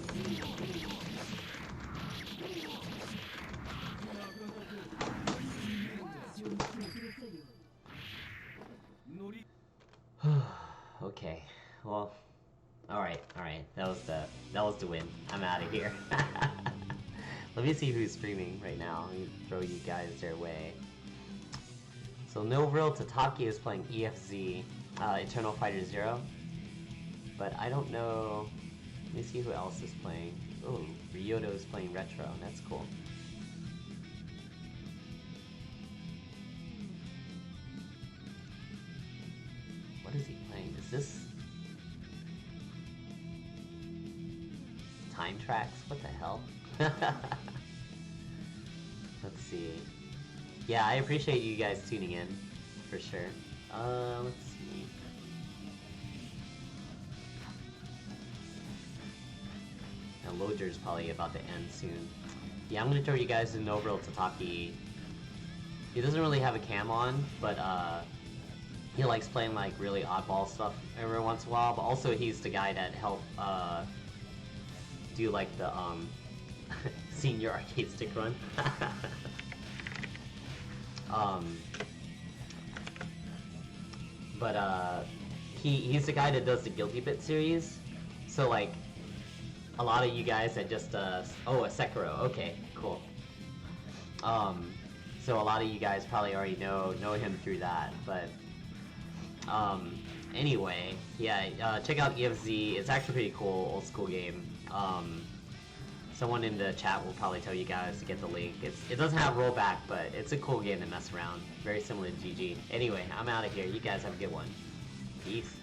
Okay, well, all right. That was the win. I'm out of here. Let me see who's streaming right now. Let me throw you guys their way. So Novril Tataki is playing EFZ, Eternal Fighter Zero, but I don't know. Let me see who else is playing. Oh, Ryoto is playing Retro. That's cool. What is he playing? Is this Time Tracks? What the hell? Let's see. Yeah, I appreciate you guys tuning in, for sure. Let's see. Now, Loader's probably about to end soon. Yeah, I'm gonna throw you guys to Novril Tataki. He doesn't really have a cam on, but he likes playing like really oddball stuff every once in a while, but also he's the guy that helped do like the senior arcade stick run. But he's the guy that does the Guilty Bit series, so like a lot of you guys that just oh, a Sekiro, okay, cool. So a lot of you guys probably already know him through that, but anyway, yeah, check out EFZ. It's actually pretty cool, old school game. Someone in the chat will probably tell you guys to get the link. It doesn't have rollback, but it's a cool game to mess around. Very similar to GG. Anyway, I'm out of here. You guys have a good one. Peace.